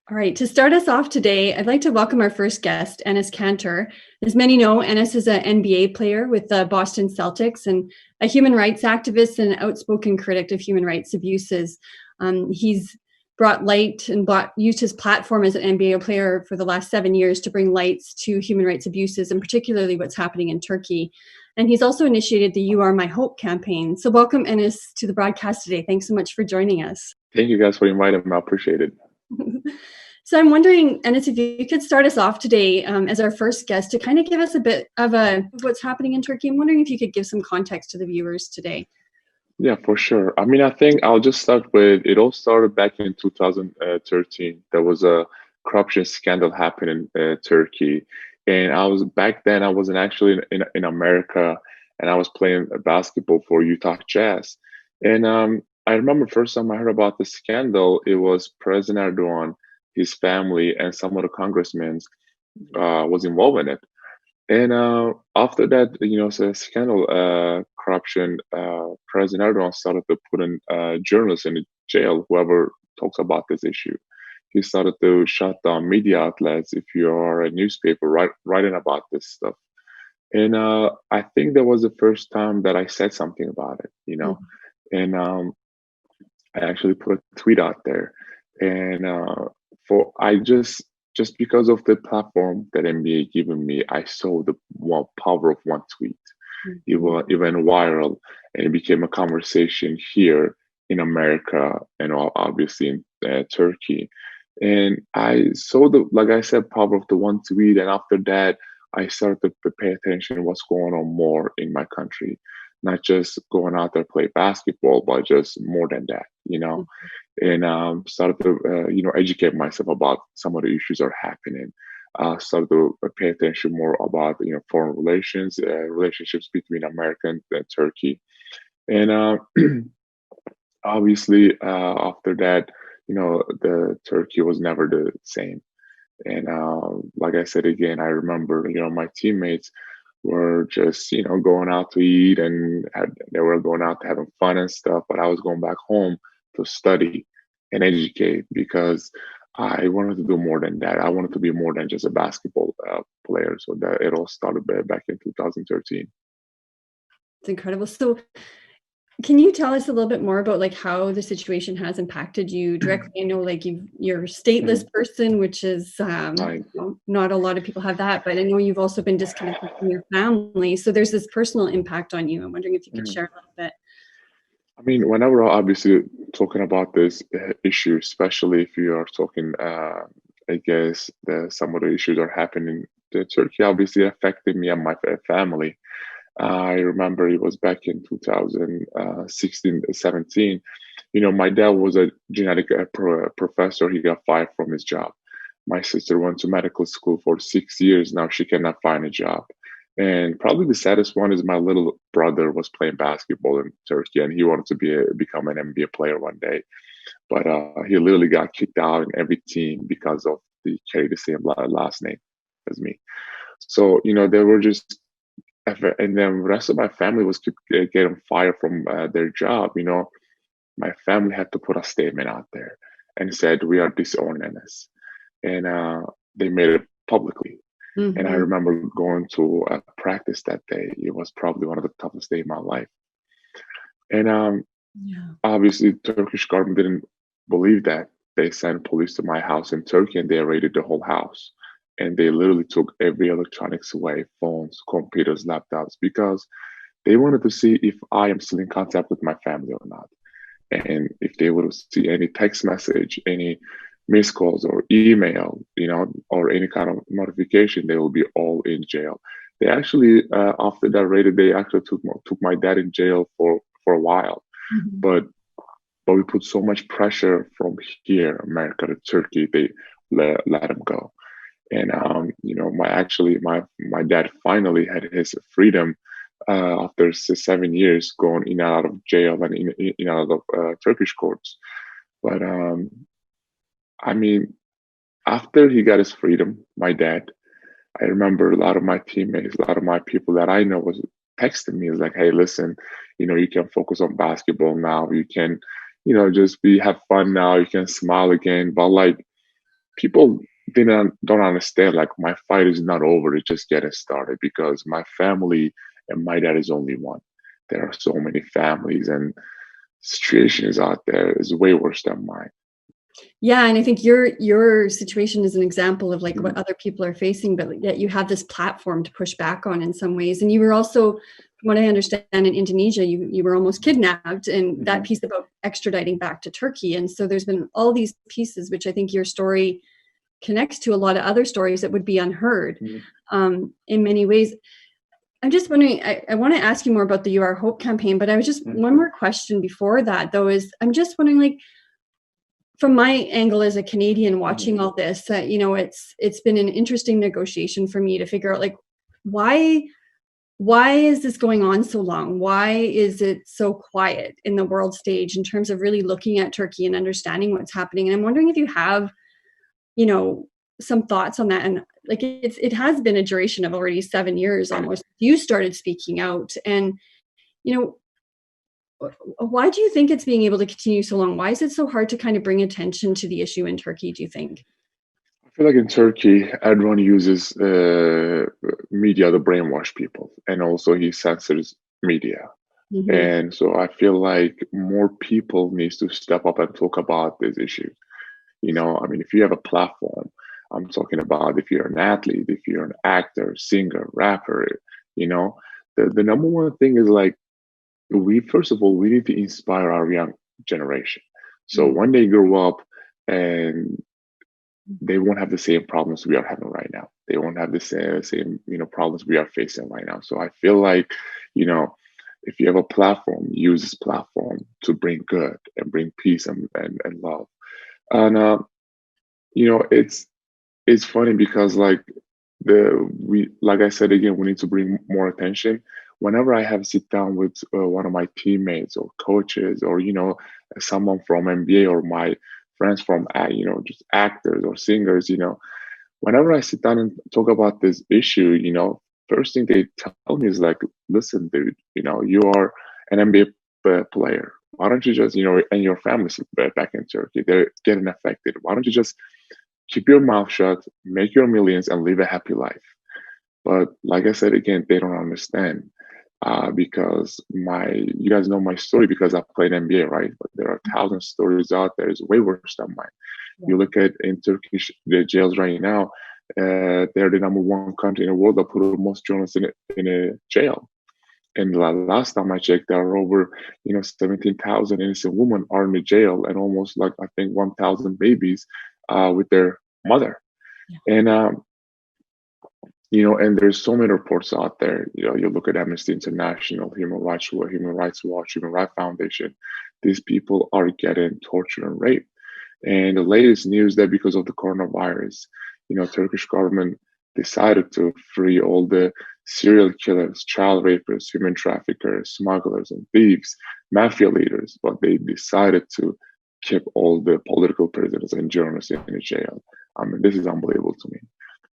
All right, to start us off today, I'd like to welcome our first guest, Enes Kanter. As many know, Enes is an NBA player with the Boston Celtics and a human rights activist and outspoken critic of human rights abuses. He's brought light and used his platform as an NBA player for the last 7 years to bring lights to human rights abuses, and particularly what's happening in Turkey. And he's also initiated the You Are My Hope campaign. So welcome, Enes, to the broadcast today. Thanks so much for joining us. Thank you guys for inviting me. I appreciate it. So I'm wondering, Enes, if you could start us off today as our first guest to kind of give us a bit of what's happening in Turkey. I'm wondering if you could give some context to the viewers today. Yeah, for sure. I mean, I think I'll just start with it all started back in 2013. There was a corruption scandal happening in Turkey. And I was back then, I wasn't actually in America, and I was playing basketball for Utah Jazz. And I remember first time I heard about the scandal, it was President Erdogan, his family, and some of the congressmen was involved in it. And after that, so scandal, corruption, President Erdogan started to put in journalists in jail, whoever talks about this issue. He started to shut down media outlets if you are a newspaper writing about this stuff. And I think that was the first time that I said something about it. And I actually put a tweet out there. And for I just because of the platform that NBA given me, I saw the power of one tweet. It went viral, and it became a conversation here in America and obviously in Turkey. And I saw like I said, power of the one tweet. And after that, I started to pay attention to what's going on more in my country, not just going out there play basketball, but just more than that. And started to educate myself about some of the issues that are happening. Started to pay attention more about foreign relations, relationships between America and Turkey, and obviously after that, the Turkey was never the same. And like I said again, I remember my teammates were just going out to eat, and they were going out to having fun and stuff, but I was going back home to study and educate because I wanted to do more than that. I wanted to be more than just a basketball player. So that it all started back in 2013. It's incredible. So can you tell us a little bit more about like how the situation has impacted you directly? I know like you're a stateless person, which is Right. not a lot of people have that, but I know you've also been disconnected from your family. So there's this personal impact on you. I'm wondering if you could Mhm. share a little bit. I mean, whenever we're obviously talking about this issue, especially if you are talking, I guess some of the issues are happening. The Turkey obviously affected me and my family. I remember it was back in 2016, 17. My dad was a genetic professor. He got fired from his job. My sister went to medical school for 6 years. Now she cannot find a job. And probably the saddest one is my little brother was playing basketball in Turkey, and he wanted to become an NBA player one day. But he literally got kicked out in every team because of the carry the same last name as me. So they were just, and then the rest of my family was getting fired from their job. My family had to put a statement out there and said we are disowning us, and they made it publicly. And I Hmm. remember going to practice that day. It was probably one of the toughest days of my life. And Yeah. obviously, Turkish government didn't believe that. They sent police to my house in Turkey, and they raided the whole house. And they literally took every electronics away, phones, computers, laptops, because they wanted to see if I am still in contact with my family or not. And if they would see any text message, any missed calls or email, or any kind of notification, they will be all in jail. They actually, after that raid, they actually took my dad in jail for a while. Mhm. But we put so much pressure from here, America to Turkey, they let him go. And my dad finally had his freedom after 7 years going in and out of jail and in and out of Turkish courts. But I mean, after he got his freedom, my dad, I remember a lot of my teammates, a lot of my people that I know was texting me. It's like, hey, listen, you can focus on basketball now. You can, just have fun now. You can smile again. But like, people don't understand, like, my fight is not over, it's just getting started, because my family and my dad is only one. There are so many families and situations out there is way worse than mine. Yeah, and I think your situation is an example of like Mhm. what other people are facing, but yet you have this platform to push back on in some ways. And you were also, from what I understand, in Indonesia, you were almost kidnapped, and that Mhm. piece about extraditing back to Turkey. And so there's been all these pieces, which I think your story connects to a lot of other stories that would be unheard Mhm. in many ways. I'm just wondering, I want to ask you more about the You Are Hope campaign, but I was just Mhm. one more question before that, though, is I'm just wondering, like, from my angle as a Canadian Mhm. watching all this, it's been an interesting negotiation for me to figure out, like, why why is this going on so long? Why is it so quiet in the world stage in terms of really looking at Turkey and understanding what's happening? And I'm wondering if you have, you know, some thoughts on that. And like, it has been a duration of already 7 years Right. almost. You started speaking out, and you know, why do you think it's being able to continue so long? Why is it so hard to kind of bring attention to the issue in Turkey, do you think? I feel like in Turkey, everyone uses media to brainwash people, and also he censors media. Mhm. And so I feel like more people needs to step up and talk about this issue. I mean, if you have a platform, I'm talking about if you're an athlete, if you're an actor, singer, rapper, you know, the number one thing is like, we first of all, we need to inspire our young generation. So Mm, when they grow up, and they won't have the same problems we are having right now. They won't have the same problems we are facing right now. So I feel like, you know, if you have a platform, use this platform to bring good and bring peace and love. And it's funny because, like, like I said again, we need to bring more attention. Whenever I have sit down with one of my teammates or coaches, or someone from NBA, or my friends from just actors or singers, whenever I sit down and talk about this issue, first thing they tell me is like, listen, dude, you are an NBA player. Why don't you just, and your family's back in Turkey, they're getting affected. Why don't you just keep your mouth shut, make your millions, and live a happy life? But like I said again, they don't understand, because you guys know my story because I played NBA, right? But there are thousand stories out there. It's way worse than mine. yeah. You look at in Turkish the jails right now, they're the number one country in the world that put the most journalists in a jail. And last time I checked, there are over 17,000 innocent women are in the jail, and almost, like, I think 1,000 babies with their mother. Yeah. And and there's so many reports out there. You look at Amnesty International, Human Rights Watch, Human Rights Foundation. These people are getting tortured and raped. And the latest news that because of the coronavirus, Turkish government decided to free all the serial killers, child rapists, human traffickers, smugglers, and thieves, mafia leaders. But they decided to keep all the political prisoners and journalists in the jail. I mean, this is unbelievable to me.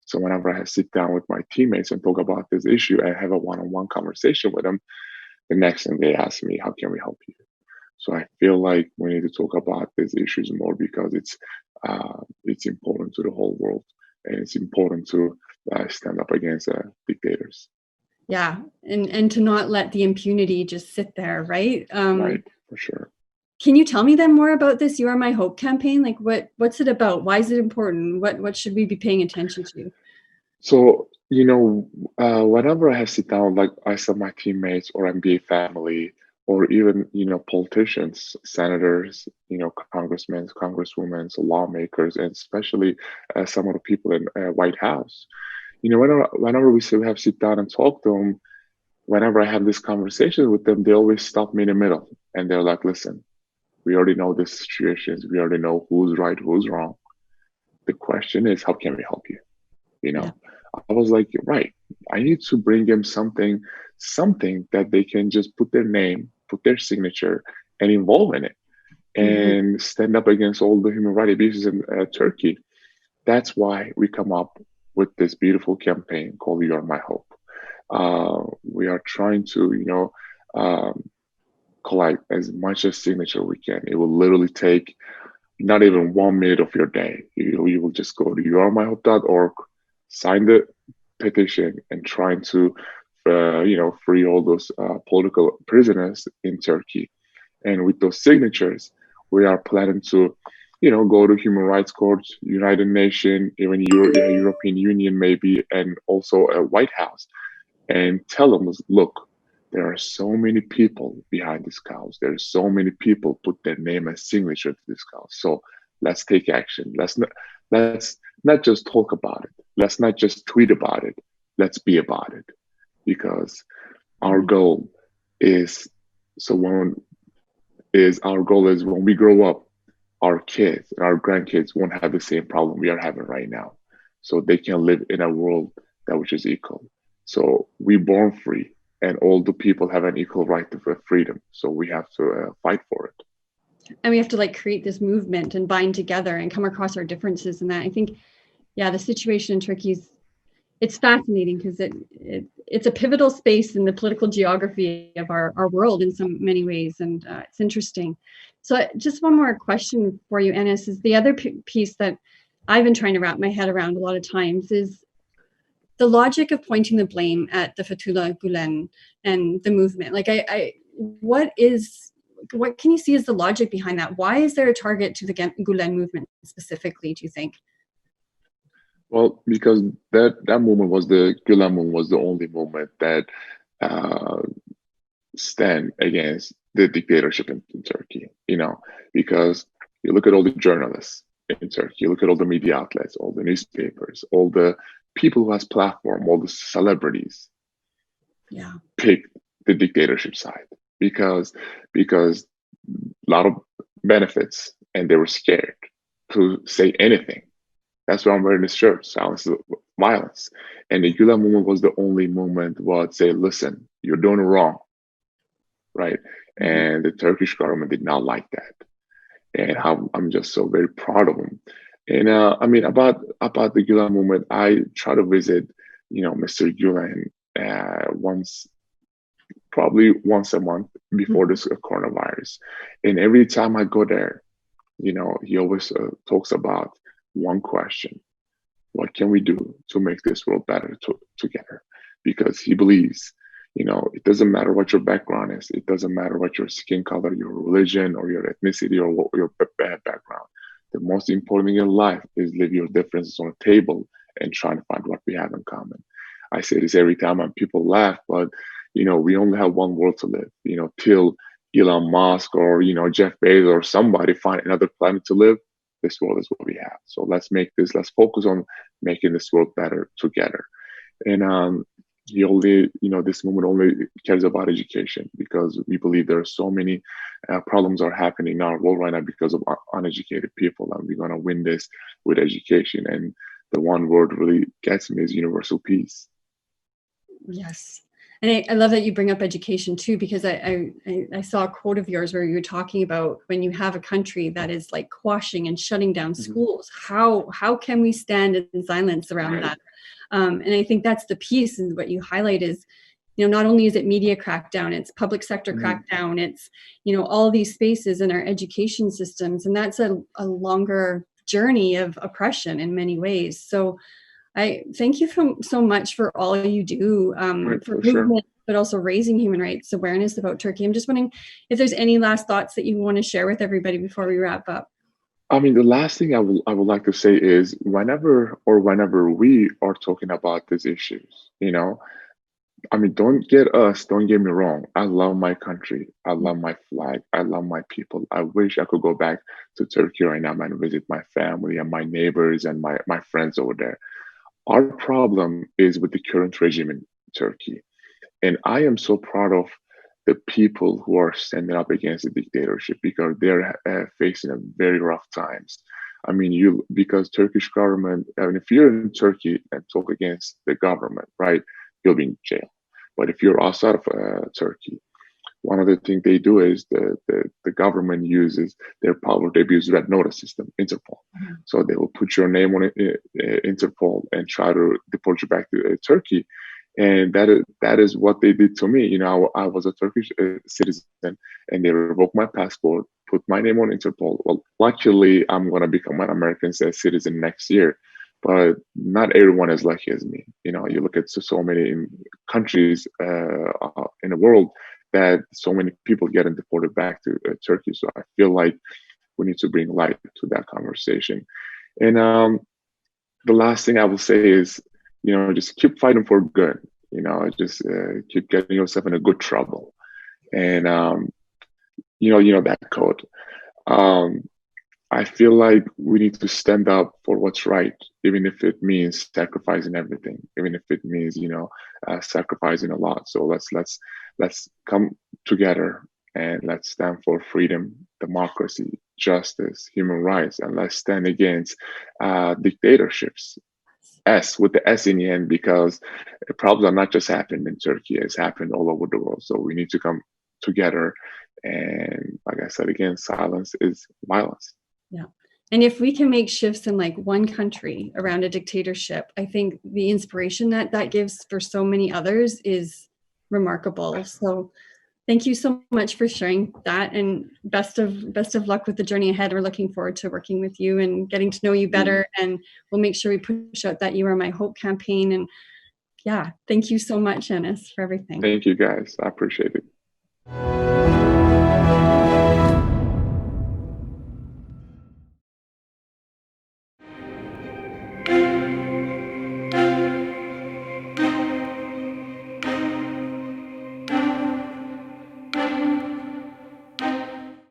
So whenever I sit down with my teammates and talk about this issue, I have a one-on-one conversation with them. The next thing they ask me, how can we help you? So I feel like we need to talk about these issues more, because it's important to the whole world, and it's important to stand up against dictators. Yeah, and to not let the impunity just sit there, right? Right, for sure. Can you tell me then more about this You Are My Hope campaign? Like, what's it about? Why is it important? What should we be paying attention to? So, whenever I have sit down, like I said, my teammates or MBA family, or even, politicians, senators, congressmen, congresswomen, so lawmakers, and especially some of the people in White House, whenever we have sit down and talk to them, whenever I have this conversation with them, they always stop me in the middle, and they're like, listen, we already know the situations. We already know who's right, who's wrong. The question is, how can we help you? You Yeah. know, I was like, you're right. I need to bring them something that they can just put their name, put their signature, and involve in it, Mhm. and stand up against all the human rights abuses in Turkey. That's why we come up with this beautiful campaign called "You Are My Hope." We are trying to, um, collect as much as signature we can. It will literally take not even 1 minute of your day. You will just go to yourmyhope.org, sign the petition, and trying to, free all those political prisoners in Turkey. And with those signatures, we are planning to, go to Human Rights Court, United Nations, even European Union maybe, and also a White House, and tell them, look, there are so many people behind this cause. There are so many people put their name and signature to this cause. So let's take action. Let's not just talk about it. Let's not just tweet about it. Let's be about it. Because our goal is so when is our goal is when we grow up, our kids and our grandkids won't have the same problem we are having right now. So they can live in a world that which is equal. So we born free, and all the people have an equal right to freedom. So we have to fight for it. And we have to like create this movement and bind together and come across our differences in that. I think, yeah, the situation in Turkey it's fascinating because it's a pivotal space in the political geography of our world in so many ways, and it's interesting. So just one more question for you, Enes, is the other piece that I've been trying to wrap my head around a lot of times is the logic of pointing the blame at the Fethullah Gulen and the movement. Like, what can you see as the logic behind that? Why is there a target to the Gulen movement specifically, do you think? Well, because that movement was the Gulen movement was the only movement that uh, stand against the dictatorship in Turkey. Because you look at all the journalists in Turkey, you look at all the media outlets, all the newspapers, all the people who has platform, all the celebrities, Yeah, pick the dictatorship side because a lot of benefits, and they were scared to say anything. That's why I'm wearing this shirt. Silence is violence. And the Gulen movement was the only movement would say, listen, you're doing it wrong, right? And the Turkish government did not like that. And how I'm just so very proud of them. And I mean, about the Gulen movement, I try to visit, Mr. Gulen probably once a month before this coronavirus. And every time I go there, he always talks about one question: what can we do to make this world better together? Because he believes, it doesn't matter what your background is, it doesn't matter what your skin color, your religion, or your ethnicity, or what your background. The most important thing in life is leave your differences on the table and try to find what we have in common. I say this every time, and people laugh, but we only have one world to live. Till Elon Musk or Jeff Bezos or somebody find another planet to live, this world is what we have. So let's focus on making this world better together. And he only, this movement only cares about education, because we believe there are so many problems are happening in our world right now because of uneducated people, and we're going to win this with education. And the one word really gets me is universal peace. Yes. And I love that you bring up education too, because I saw a quote of yours where you were talking about when you have a country that is like quashing and shutting down schools, how can we stand in silence around that? And I think that's the piece, and what you highlight is, not only is it media crackdown, it's public sector crackdown, it's, all these spaces in our education systems, and that's a longer journey of oppression in many ways. So I thank you so much for all you do for movement, but also raising human rights awareness about Turkey. I'm just wondering if there's any last thoughts that you want to share with everybody before we wrap up. I mean, the last thing I would like to say is whenever we are talking about these issues, I mean, don't get me wrong. I love my country. I love my flag. I love my people. I wish I could go back to Turkey right now and visit my family and my neighbors and my friends over there. Our problem is with the current regime in Turkey. And I am so proud of the people who are standing up against the dictatorship, because they're facing a very rough times. I mean, because Turkish government, I mean, if you're in Turkey and talk against the government, right, you'll be in jail. But if you're outside of Turkey, one of the things they do is the government uses their power. They use red notice system, Interpol. So they will put your name on Interpol and try to deport you back to Turkey. And that is what they did to me. I was a Turkish citizen, and they revoked my passport, put my name on Interpol. Well, luckily, I'm going to become an American citizen next year, but not everyone is lucky as me. You look at so many countries in the world that so many people getting deported back to Turkey. So I feel like we need to bring light to that conversation. And the last thing I will say is, just keep fighting for good. Just keep getting yourself in a good trouble. And that code. Um, I feel like we need to stand up for what's right, even if it means sacrificing everything, even if it means sacrificing a lot. So let's come together and let's stand for freedom, democracy, justice, human rights, and let's stand against dictatorships. S with the S in the end, because problems are not just happening in Turkey; it's happened all over the world. So we need to come together. And like I said again, silence is violence. Yeah. And if we can make shifts in like one country around a dictatorship, I think the inspiration that gives for so many others is remarkable. So thank you so much for sharing that, and best of luck with the journey ahead. We're looking forward to working with you and getting to know you better. And we'll make sure we push out that You Are My Hope campaign. And yeah, thank you so much, Enes, for everything. Thank you guys. I appreciate it.